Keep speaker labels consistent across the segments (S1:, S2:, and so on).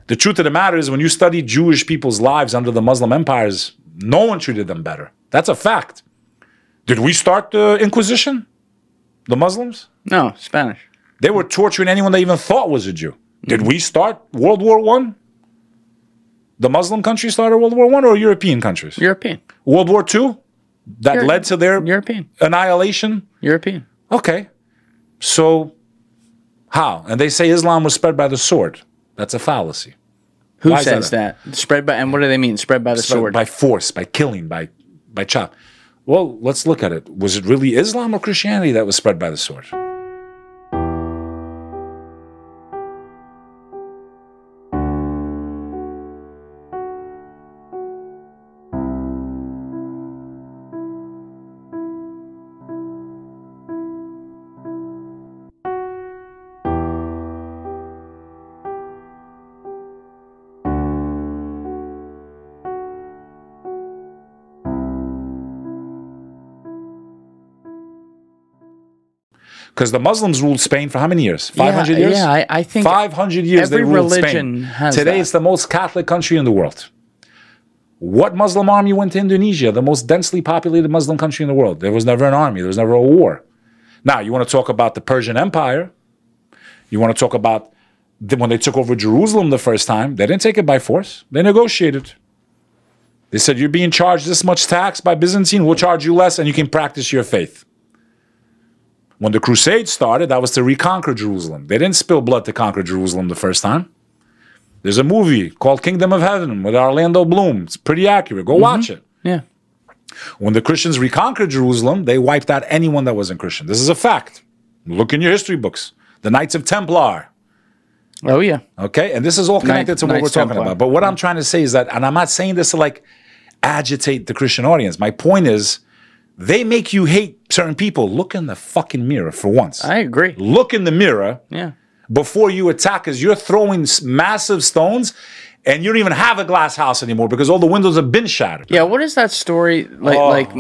S1: The truth of the matter is, when you study Jewish people's lives under the Muslim empires, no one treated them better. That's a fact. Did we start the Inquisition? The Muslims?
S2: No, Spanish.
S1: They were torturing anyone they even thought was a Jew. Did we start World War I? The Muslim countries started World War I, or European countries?
S2: European.
S1: World War II? That led to their
S2: European
S1: annihilation?
S2: European.
S1: Okay. So, how? And they say Islam was spread by the sword. That's a fallacy.
S2: Who says that? Spread by, and what do they mean? Spread by the sword?
S1: By force, by killing, by chop. Well, let's look at it. Was it really Islam or Christianity that was spread by the sword? Because the Muslims ruled Spain for how many years? 500 years?
S2: Yeah, I think
S1: 500 years they ruled Spain.
S2: Has
S1: Today it's the most Catholic country in the world. What Muslim army went to Indonesia, the most densely populated Muslim country in the world? There was never an army. There was never a war. Now, you want to talk about the Persian Empire. You want to talk about when they took over Jerusalem the first time. They didn't take it by force. They negotiated. They said, you're being charged this much tax by Byzantine. We'll charge you less and you can practice your faith. When the Crusades started, that was to reconquer Jerusalem. They didn't spill blood to conquer Jerusalem the first time. There's a movie called Kingdom of Heaven with Orlando Bloom. It's pretty accurate. Go watch it.
S2: Yeah.
S1: When the Christians reconquered Jerusalem, they wiped out anyone that wasn't Christian. This is a fact. Look in your history books. The Knights of Templar.
S2: Oh, yeah.
S1: Okay? And this is all connected to what we're talking about. But what I'm trying to say is that, and I'm not saying this to like agitate the Christian audience. My point is, they make you hate certain people. Look in the fucking mirror for once.
S2: I agree.
S1: Look in the mirror
S2: before
S1: you attack, because you're throwing massive stones and you don't even have a glass house anymore because all the windows have been shattered.
S2: Yeah, what is that story? Like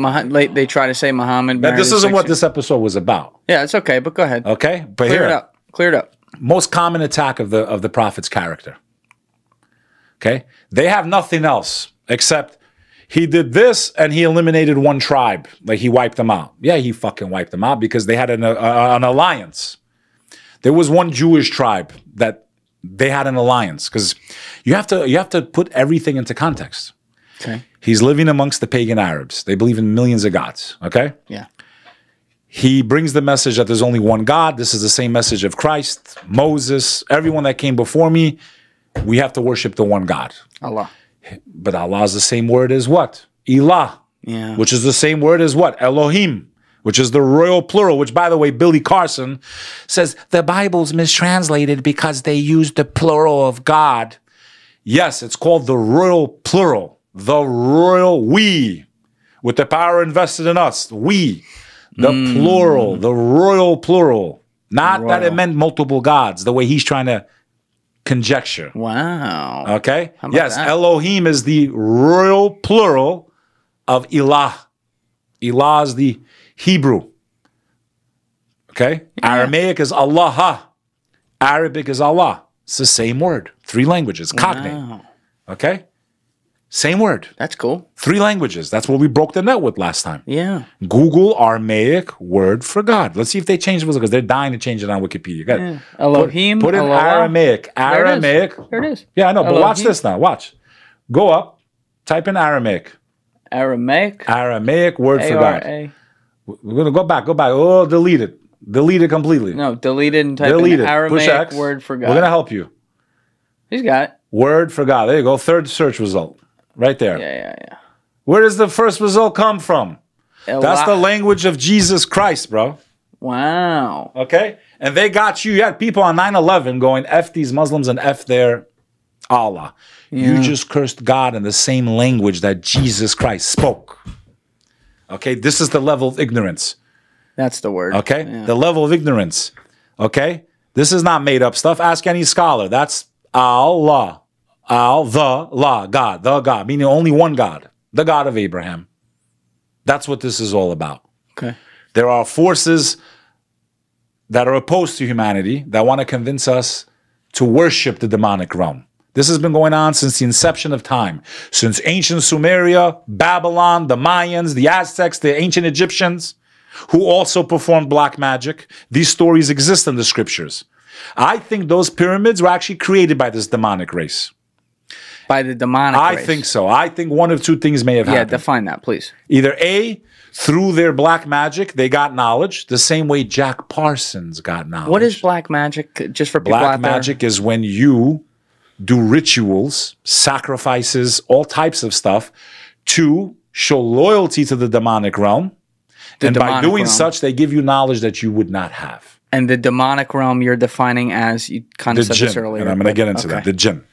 S2: they try to say Muhammad.
S1: This isn't what this episode was about.
S2: Yeah, it's okay, but go ahead.
S1: Okay? But
S2: Clear it up. Clear it up.
S1: Most common attack of the prophet's character. Okay? They have nothing else except he did this and he eliminated one tribe. Like he wiped them out. Yeah, he fucking wiped them out because they had an alliance. There was one Jewish tribe that they had an alliance, because you have to put everything into context.
S2: Okay.
S1: He's living amongst the pagan Arabs. They believe in millions of gods. Okay?
S2: Yeah.
S1: He brings the message that there's only one God. This is the same message of Christ, Moses, everyone that came before me. We have to worship the one God.
S2: Allah.
S1: But Allah is the same word as what? Ilah.
S2: Yeah.
S1: Which is the same word as what? Elohim. Which is the royal plural, which, by the way, Billy Carson says the Bible's mistranslated because they used the plural of God. Yes, it's called the royal plural. The royal we. With the power invested in us. We. The plural. The royal plural. Not that it meant multiple gods, the way he's trying to conjecture.
S2: Wow.
S1: Okay? Yes, that? Elohim is the royal plural of Ilah. Ilah is the Hebrew. Okay? Yeah. Aramaic is Allah. Arabic is Allah. It's the same word. 3 languages. Cognate.
S2: Wow.
S1: Okay? Same word.
S2: That's cool.
S1: 3 languages. That's what we broke the net with last time.
S2: Yeah.
S1: Google Aramaic word for God. Let's see if they change it, because they're dying to change it on Wikipedia. Go ahead.
S2: Yeah. Elohim.
S1: Put in Aramaic. Aramaic.
S2: There it is.
S1: Yeah, I know. Elohim. But watch this now. Watch. Go up. Type in Aramaic.
S2: Aramaic.
S1: Aramaic word for God. We're going to go back. Go back. Oh, delete it. Delete it completely.
S2: No, delete it and type in Aramaic word for God.
S1: We're going to help you.
S2: He's got it. Word
S1: for God. There you go. 3rd search result. Right there.
S2: Yeah.
S1: Where does the first result come from? That's the language of Jesus Christ, bro.
S2: Wow.
S1: Okay? And they got you. You had people on 9/11 going, F these Muslims and F their Allah. Yeah. You just cursed God in the same language that Jesus Christ spoke. Okay? This is the level of ignorance.
S2: That's the word.
S1: Okay?
S2: Yeah.
S1: The level of ignorance. Okay? This is not made up stuff. Ask any scholar. That's Allah. God, the God, meaning only one God, the God of Abraham. That's what this is all about.
S2: Okay.
S1: There are forces that are opposed to humanity that want to convince us to worship the demonic realm. This has been going on since the inception of time. Since ancient Sumeria, Babylon, the Mayans, the Aztecs, the ancient Egyptians, who also performed black magic. These stories exist in the scriptures. I think those pyramids were actually created by this demonic race.
S2: By the demonic race?
S1: I think so. I think one of two things may have happened.
S2: Yeah, define that, please.
S1: Either A, through their black magic, they got knowledge, the same way Jack Parsons got knowledge.
S2: What is black magic, just for people out there?
S1: Black magic is when you do rituals, sacrifices, all types of stuff to show loyalty to the demonic realm. And by doing such, they give you knowledge that you would not have. And
S2: the demonic realm you're defining as, you kind of said this earlier.
S1: And I'm going to get into that, the jinn.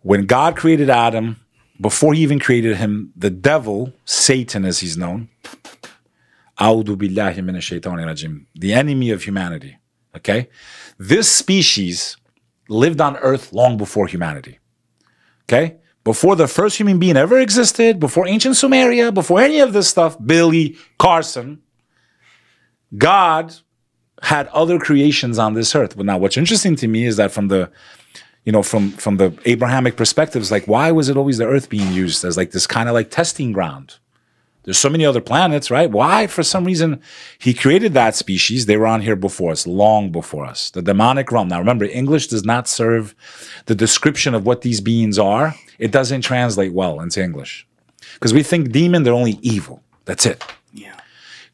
S1: When God created Adam, before he even created him, the devil, Satan as he's known, the enemy of humanity, okay? This species lived on earth long before humanity, okay? Before the first human being ever existed, before ancient Sumeria, before any of this stuff, Billy, Carson, God had other creations on this earth. But now what's interesting to me is that from the, you know, from the Abrahamic perspectives, like why was it always the earth being used as like this kind of like testing ground? There's so many other planets, right? Why, for some reason, he created that species. They were on here before us, long before us. The demonic realm. Now, remember, English does not serve the description of what these beings are. It doesn't translate well into English. Because we think demon, they're only evil. That's it.
S2: Yeah.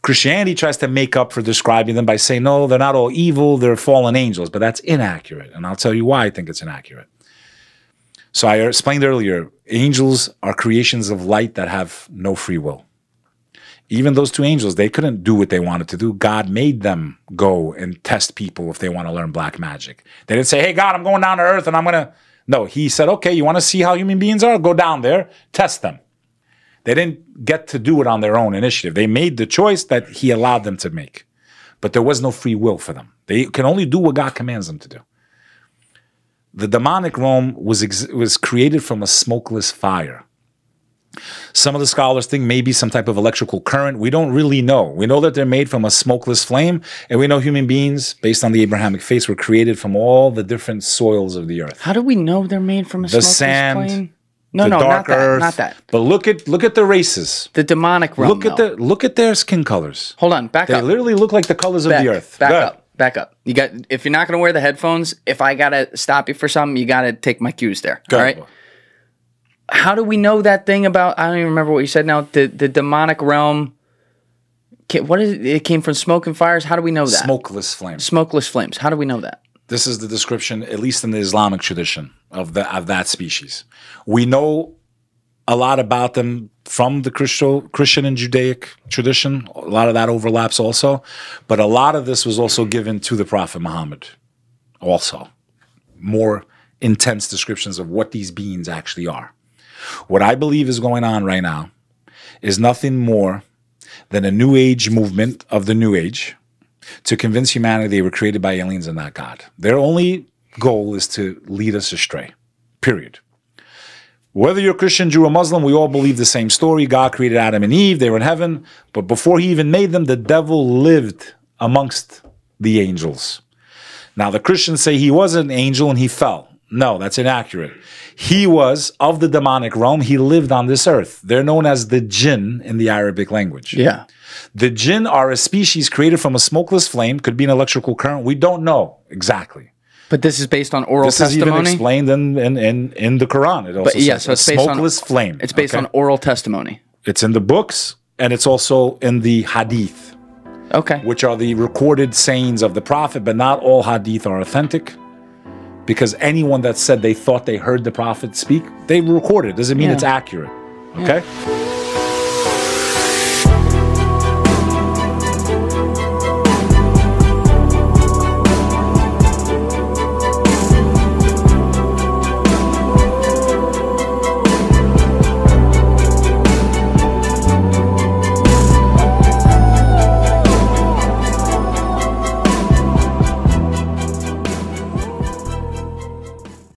S1: Christianity tries to make up for describing them by saying, no, they're not all evil, they're fallen angels. But that's inaccurate. And I'll tell you why I think it's inaccurate. So I explained earlier, angels are creations of light that have no free will. Even those two angels, they couldn't do what they wanted to do. God made them go and test people if they want to learn black magic. They didn't say, hey, God, I'm going down to earth and I'm going to... No, he said, okay, you want to see how human beings are? Go down there, test them. They didn't get to do it on their own initiative. They made the choice that he allowed them to make. But there was no free will for them. They can only do what God commands them to do. The demonic realm was created from a smokeless fire. Some of the scholars think maybe some type of electrical current. We don't really know. We know that they're made from a smokeless flame, and we know human beings, based on the Abrahamic faith, were created from all the different soils of the earth.
S2: How do we know they're made from a smokeless flame? The sand,
S1: the dark earth.
S2: Not that.
S1: But look at the races.
S2: The demonic realm.
S1: Look at their skin colors.
S2: Hold on, back up.
S1: They literally look like the colors of the earth.
S2: Back up. You got. If you're not going to wear the headphones, if I gotta stop you for something, you gotta take my cues there. All right. How do we know that thing about, I don't even remember what you said now, the demonic realm, what is it? It came from smoke and fires? How do we know that?
S1: Smokeless flames.
S2: Smokeless flames. How do we know that? This
S1: is the description, at least in the Islamic tradition, of that species. We know a lot about them from the Christian and Judaic tradition. A lot of that overlaps also. But a lot of this was also given to the Prophet Muhammad also. More intense descriptions of what these beings actually are. What I believe is going on right now is nothing more than a New Age movement of the New Age to convince humanity they were created by aliens and not God. Their only goal is to lead us astray, period. Whether you're Christian, Jew, or Muslim, we all believe the same story. God created Adam and Eve. They were in heaven. But before he even made them, the devil lived amongst the angels. Now, the Christians say he was an angel and he fell. No, that's inaccurate. He was of the demonic realm. He lived on this earth. They're known as the jinn in the Arabic language.
S2: Yeah.
S1: The jinn are a species created from a smokeless flame. Could be an electrical current. We don't know exactly.
S2: But this is based on oral testimony?
S1: This is even explained in the Quran. It also says so it's based smokeless flame.
S2: It's based on oral testimony.
S1: It's in the books, and it's also in the hadith.
S2: Okay.
S1: Which are the recorded sayings of the Prophet, but not all hadith are authentic. Because anyone that said they thought they heard the Prophet speak, they recorded it. Doesn't mean it's accurate. Okay? Yeah.